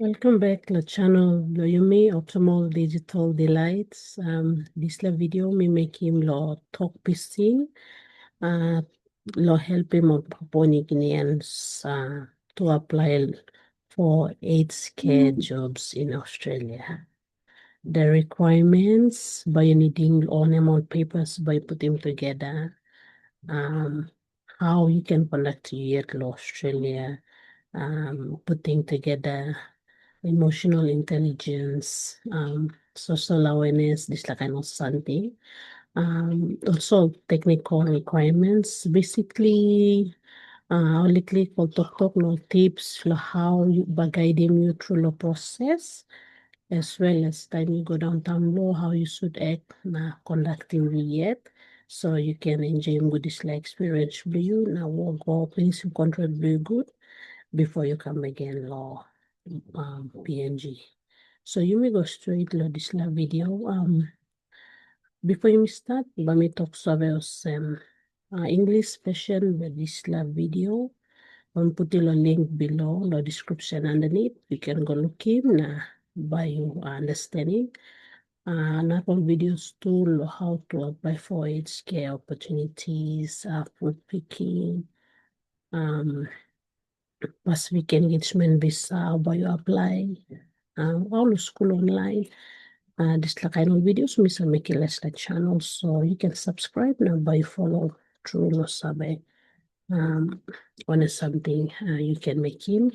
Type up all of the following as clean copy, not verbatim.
Welcome back to the channel Yumi Optimal Digital Delights. This la video me make him lo talk pisting lo help him on Papua New Guineans to apply for AIDS care jobs in Australia. The requirements by needing all them all papers by putting together how you can conduct your to Australia, putting together emotional intelligence, social awareness, this like kind of something. Also technical requirements, basically, only for talk no tips for how you by guiding you through the process, as well as time you go downtown low, how you should act na conducting the yet. So you can enjoy good this like experience with you now work or please you contribute good before you come again law PNG. So you may go straight to this video. Before you start, let me talk about some English special with this video. I'm putting a link below the description underneath. You can go look in by your understanding. Another videos too how to apply for aged care opportunities, food picking, Pacific engagement visa, by you apply, all the school online. This kind of videos, Mr. Mickey Lester channel, so you can subscribe now by follow through no sabe. On something you can make him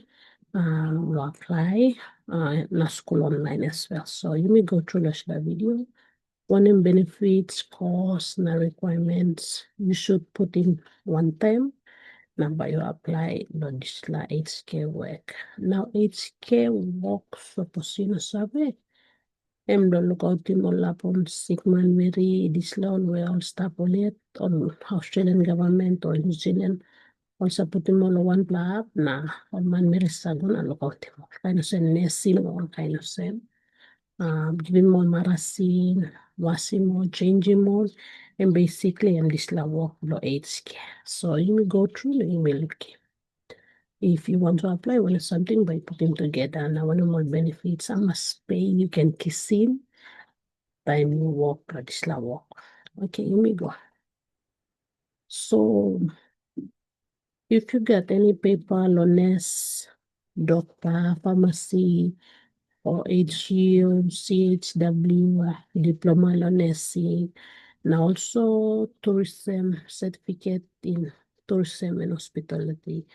apply na school online as well. So you may go through the video. One in benefits, costs, na requirements, you should put in one time. Now by you apply this la HK work. Now HK work suppose you know sabe. Lo look out in all upon Sigman Mary, this law where all stop on it on Australian government or New Zealand. Also put him all one blab, nah, on man Mary Sagun and look out him. Kind of send nursing or kind of send. Give him more marasin, wash him more, change him more, and basically this la work law HK. So you will go through the email look. If you want to apply with something by putting together now one more benefits, I must pay, you can kiss him time you walk this la walk. Okay, here we go. So if you get any paper, loans, doctor, pharmacy, or HU, CHW, diploma on nursing, and also tourism certificate in tourism and hospitality.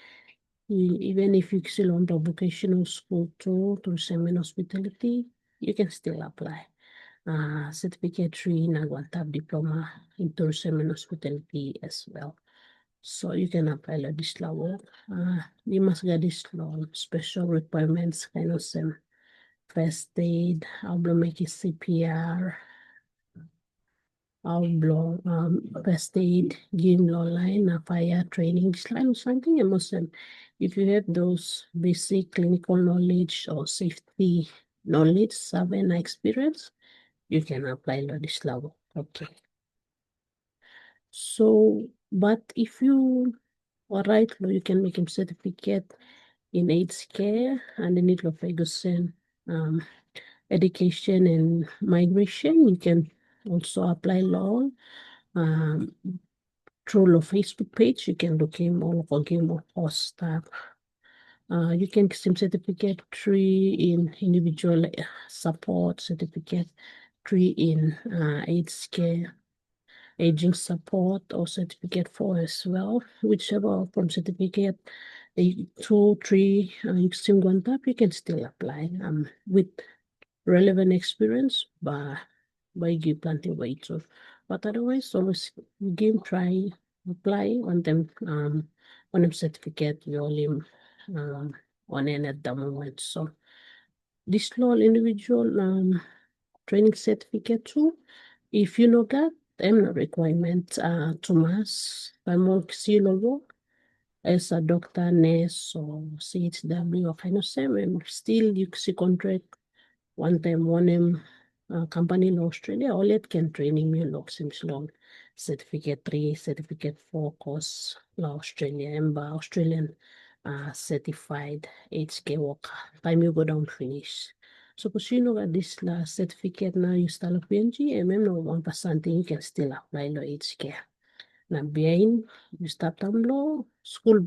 Even if you still on the vocational school too, tourism and hospitality, you can still apply. Certificate 3 Nagwantab diploma in tourism and hospitality as well. So you can apply like this law. You must get this law, special requirements, kind of some first aid, how to make it CPR, how to first aid, game law line, fire training, this line of something. I must say, if you have those basic clinical knowledge or safety knowledge, seven experience, you can apply like this law. Okay. So, but if you are right, you can make him certificate in AIDS care and the need of Ferguson education and migration. You can also apply law through the Facebook page. You can look him all for game or post tab. You can get some certificate 3 in individual support, certificate 3 in AIDS care, aging support, or certificate 4 as well, whichever from certificate 2, 3, you still want that, you can still apply with relevant experience by give plenty weight. So, but otherwise, always give try apply on them certificate you only on an at the moment. So this law individual training certificate too. If you know that, I'm not requirement to mass by more work as a doctor, nurse, or CHW or kind of same. Still, you see contract one time, company in Australia, all it can training me long seems long. Certificate 3, certificate 4 course, Australia, Australian certified HK worker. Time you go down finish. Suppose you know that this last certificate now you start a PNG, and no 1% you can still apply lo HK. Now behind you start time law, school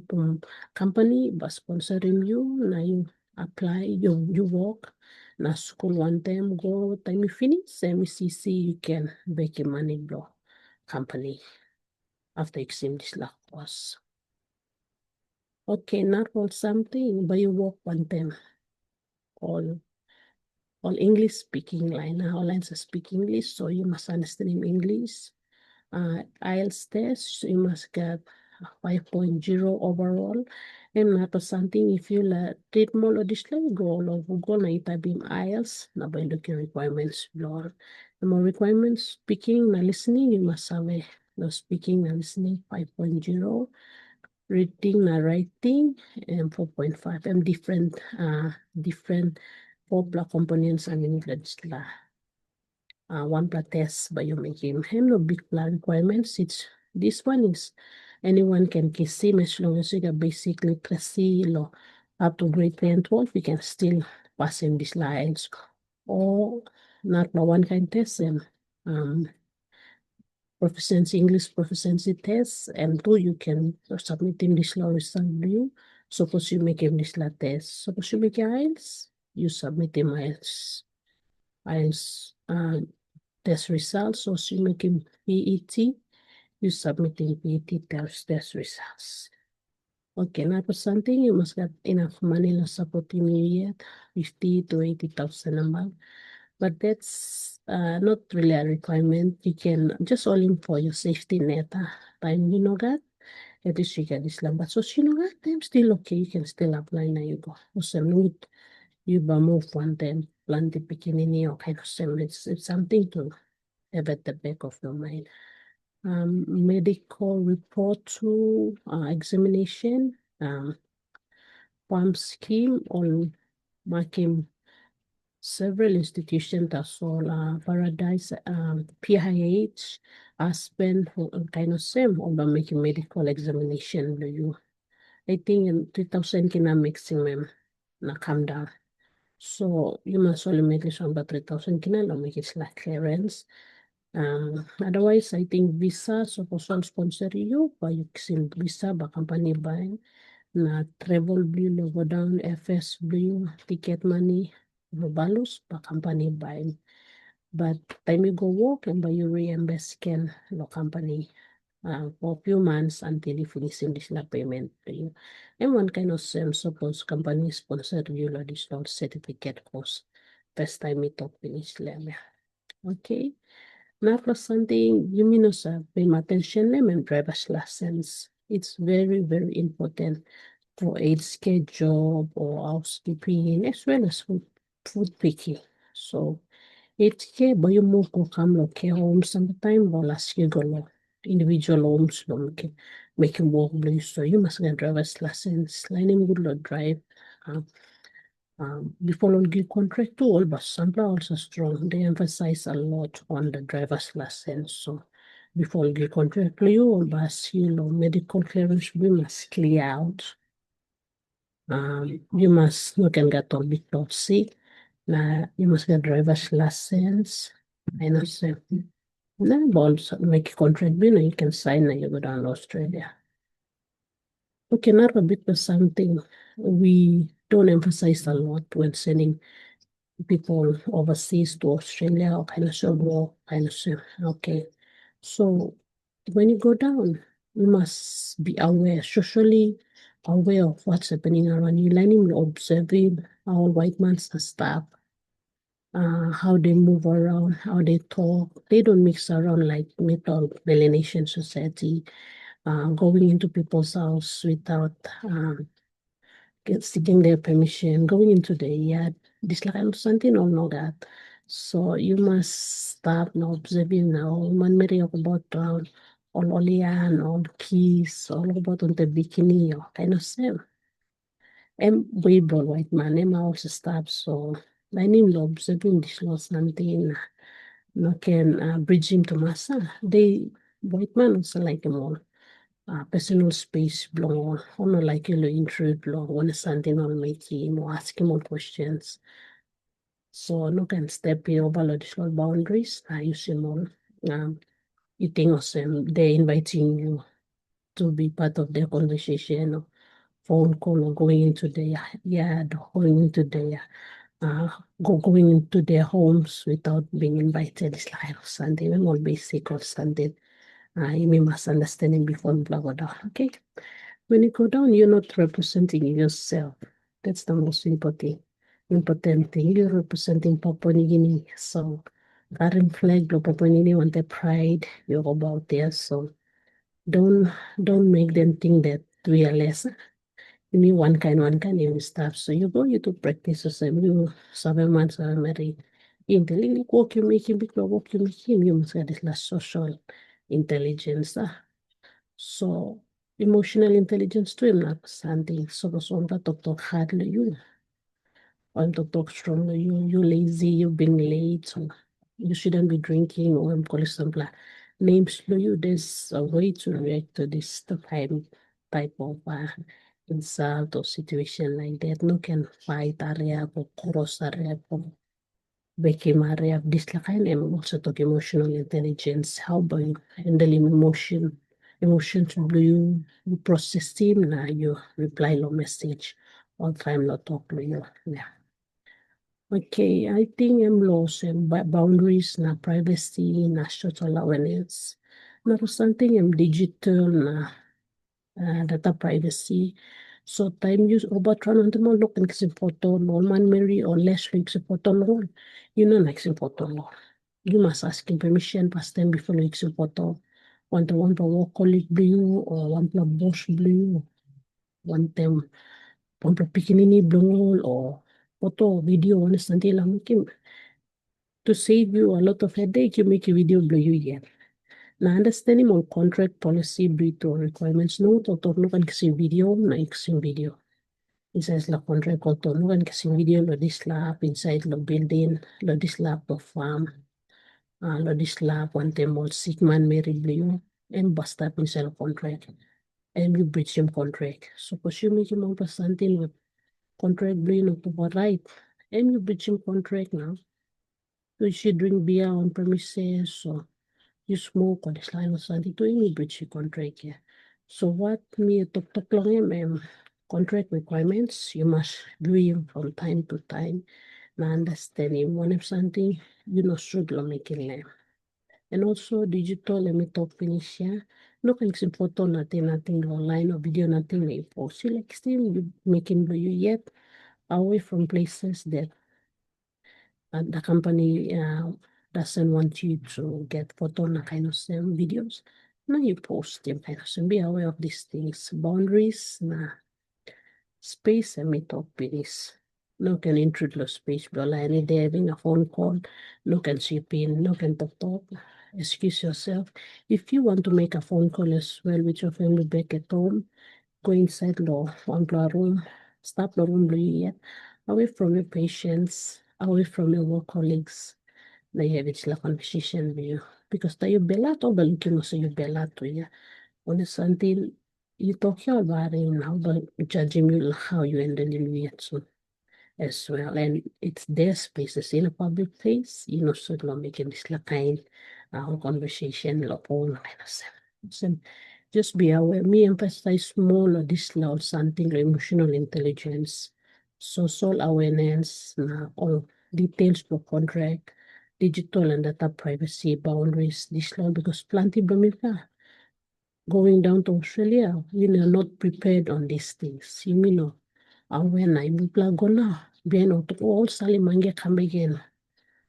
company but sponsoring you, now you apply, you work. Now school one time go, time you finish, MECC you can make your money blow company after exam this last course. Okay, not all something, but you work one time. All English speaking line. All lines speak English, so you must understand in English. IELTS test, you must get 5.0 overall. And not something if you read more of this line, go all over Google, na you type in IELTS, na by looking requirements, blur. The more requirements, speaking, na listening, you must have no speaking, na listening, 5.0. Reading na writing, and 4.5. And different 4 block components and English lah. 1 block test by you making him no big plan requirements. This one is anyone can see as long as you got basic literacy law up to grade 10 and 12, you can still pass in these lines. Or not no one kind test and proficiency English proficiency test, and 2 you can submit English law result review. Suppose you make English law test. Suppose you make IELTS, you submit the IELTS test results. So you make PET, you submit in PET test results. Okay, now for something you must get enough money to support you yet, 50 to 80,000 a month. But that's not really a requirement. You can just all in for your safety net. Time you know that, at least you get this lump. But so you know that, I'm still okay. You can still apply now. You go. Also, you move one time, plan the bikini or kind of same. It's something to have at the back of your mind. Medical report to examination, PAM scheme on marking several institutions as well, Paradise, PIH, Aspen, kind of same, on making medical examination. I think in 3,000 kina maximum na come down. So you must only make this one about 3,000 kina, make it like clearance. Otherwise, I think visa, so for sponsor you, but you can visa ba company buying na travel bill go down, FS bill, ticket money, balus ba company buying. But time you go work and by you reimburse can the company for a few months until you finish in this payment to you. And one kind of same suppose company sponsor you additional certificate course. First time you talk finish level. Okay. Now for something you mean pay attention and driver's license. It's very, very important for aid job or housekeeping as well as food picking. So 8K ba yung move ko come lo care homes sometime or last year go lo individual homes lo make work blue. So you must get driver's license. Lining good lo drive. Before long give contract to all, but some are also strong. They emphasize a lot on the driver's license. So before give contract to you, all but you know medical clearance we must clear out. You must look and get all big sick. You must get driver's license. And also, then balls make contract bill, you can sign and you go down to Australia. Okay, now a bit of something we don't emphasize a lot when sending people overseas to Australia or kind of okay. So when you go down, you must be aware, socially aware of what's happening around you, learning, observing how white man's stuff, how they move around, how they talk. They don't mix around like metal Melanesian society, going into people's house without seeking their permission, going into the yard, dislike something or know that. So you must start now observing now, man meri about all olian, all keys, all about on the bikini, or kind of same. And we ball white man, I'm also stop. So my name is observing this law something, no can bridge him to massa. They white man also like them all. personal space belong ono like you intrude belong when something on making or asking more questions. So no can step in over additional boundaries. You see more you think of them, they're inviting you to be part of their conversation or phone call or going into their yard or going into their going into their homes without being invited. It's like something more basic or something. You may must understanding before blah blah blah. Okay. When you go down, you're not representing yourself. That's the most important thing. You're representing Papua New Guinea. So current flag of Papua New Guinea want their pride. You're about there. So don't don't make them think that we are less. You need one kind even stuff. So you to practice the same. You 7 months are married. Intelligent work you making, big work you making, you must get this last social intelligence. So emotional intelligence too is not something. So on that talk hardly you. On talk strongly you lazy, you being late, so you shouldn't be drinking or calling something names to you. There's a way to react to this type of insult or situation like that. No can fight area or cross area or became area of this kind and also talk emotional intelligence. How about you handling emotions do you process them now you reply no message all time not talk to you. Yeah. Okay, I think I'm lost in boundaries na privacy na social awareness. Na something I'm digital na data privacy. So time use overtron on the mo look and kasi photo no man Mary or less weeks photo no. You know next photo no. You must ask him permission past time before you photo. Want to work colleague blue or want to boss blue. Want them want to pikinini blue or photo video honestly lang to save you a lot of headache, you make a video blue you yeah. Now understanding on contract policy breach or requirements, no no kan kasi video, na kasi video. Isa la contract ko to, no kan kasi video lo this lab inside lo building, lo this lab of farm, lo this lab one time all sick man married blue, and bust up inside of contract. And you breach him contract. So cause you make him on something with contract blue no to right. And you breach him contract now. So you drink beer on premises, so you smoke or this line or something to any breach your contract here. So what me talk long contract requirements you must do him from time to time. Now understanding one of something you know should lo making them. And also digital let me talk finish here. No can see photo nothing online or video nothing may post. You like still you making you yet away from places that the company doesn't want you to get photo na kind of same videos. Now you post them kind of same. Be aware of these things. Boundaries na space and meet up with this. No can introduce space, but like any day having a phone call, no can chip in, no can talk. Excuse yourself. If you want to make a phone call as well with your family back at home, go inside law, one room, stop the room yet, away from your patients, away from your work colleagues. Na you sila conversation with you. Because tayo belato, balikin mo sa iyo belato ya. Honest until you talk your about it now, but judging you how you handle it so as well. And it's their spaces in a public place, you know, so lo making this la kind conversation, lo all kind of stuff. So just be aware. Me emphasize more of this loud something emotional intelligence, social awareness, na all details for contract, digital and data privacy boundaries, this law because plenty Bamilka going down to Australia, we are not prepared on these things. You know, aware na ibigla gona, bien o to all sali mange come again.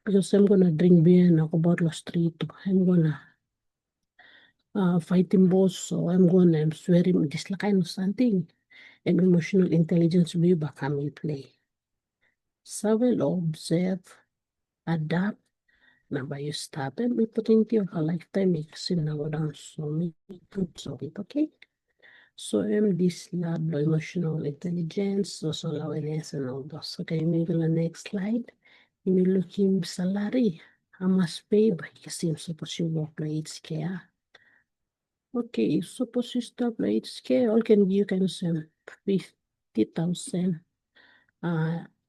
Because I'm gonna drink beer na ako about the street. I'm gonna fighting boss, so I'm swearing this kind of something. And emotional intelligence will become in play. So we'll observe, adapt, na ba you stop and opportunity of a lifetime makes in our dance. So me so it okay. So this lab emotional intelligence, social awareness and all those. Okay, maybe the next slide. You looking salary. I must pay by you seem supposed to work like it's care. Okay, suppose you stop like it's scale, all can give kind of 50,000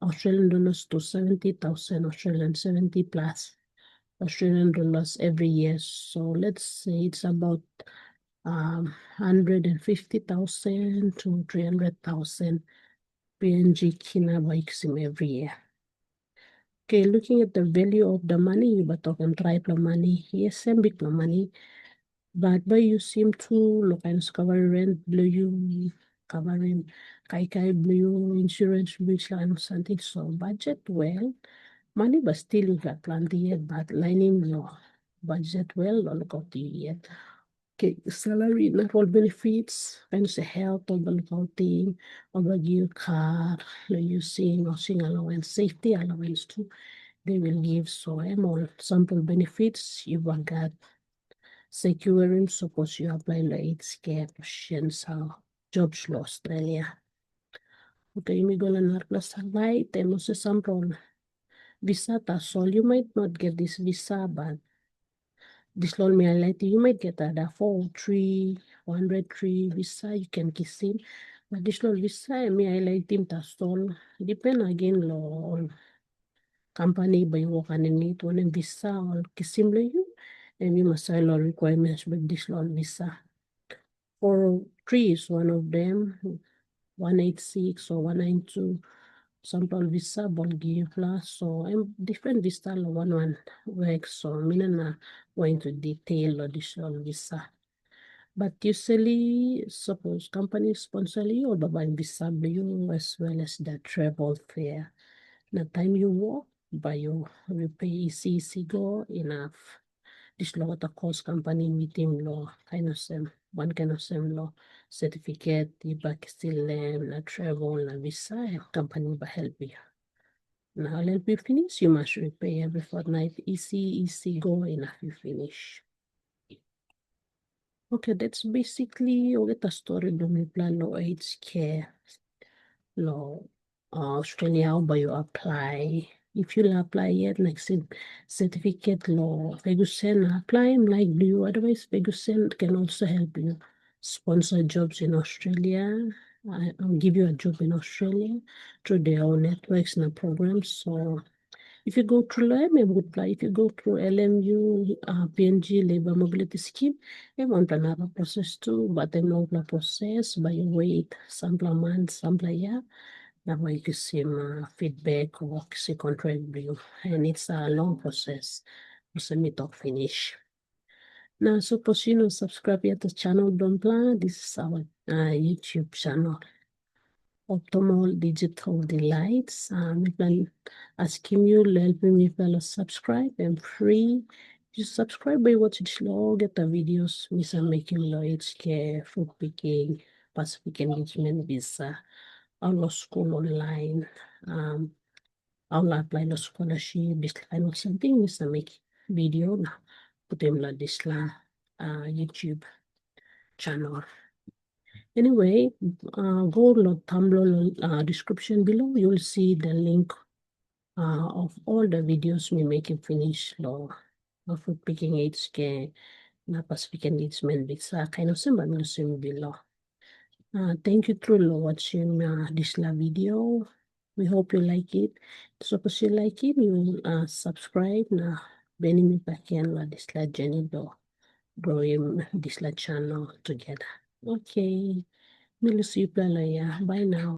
Australian dollars to 70,000 Australian, 70 plus Australian dollars every year. So let's say it's about 150,000 to 300,000 PNG Kina Vaiksim every year. Okay, looking at the value of the money, you but talking triple money, yes, same big money. But by you seem to look and cover rent, blue you covering kai blue insurance, which line something so budget well. Money but still you got plenty yet, but lining low. Budget well, look out you yet. Okay, salary, not all benefits, kind of health, all the thing, all the you car, using or seeing allowance, safety allowance too. They will give so I'm all sample benefits you will get securing suppose you apply like scare questions how jobs law Australia. Okay, me go na plus right and also sample visa tasol. You might not get this visa, but this loan me highlight you might get a 403, 103 visa, you can kiss him. But this loan visa me highlight him tasol. Depend again law on company by work and need one visa or kiss him you. And you must law requirements with this loan visa. 403 is one of them, 186 or 192. Sample visa give plus so I'm different visa one works so I'm going to detail additional visa. But usually suppose company sponsor you or buying visa you as well as the travel fare. The time you work by you pay easy go enough. This law the course company meeting law kind of same one kind of same law certificate the back still na travel na visa company ba help you. Now let me finish. You must repay every fortnight. Easy go enough you finish. Okay, that's basically the story do me plan law aged care law. Australia how by you apply. If you apply yet next certificate law, Vegusen apply him like you. Otherwise, Vegusen can also help you sponsor jobs in Australia. I'll give you a job in Australia through their own networks and programs. So if you go through LMM would apply. If you go through LMU, PNG Labor Mobility Scheme, they want another process too, but they know the process by wait, sample month, sample year. That way you can see feedback or see contribute, and it's a long process. Submit or finish. Now, suppose you know subscribe yet to channel don't plan. This is our YouTube channel. Optimal Digital Delights. We can asking you helping me fellow subscribe and free. You subscribe by watch this law, get the videos, we are making law care, food picking, Pacific engagement visa, our school online, our apply the scholarship, this kind of something, we are make video na put them la this la YouTube channel. Anyway, go to the Tumblr description below. You'll see the link of all the videos we make in finish law of food picking aids ke na Pacific engagement visa kind of symbol below. Thank you through watching this video. We hope you like it. Suppose you like it, you subscribe na beni mi pakian la this la journey do growing this la channel together. Okay. We'll see you later. Bye now.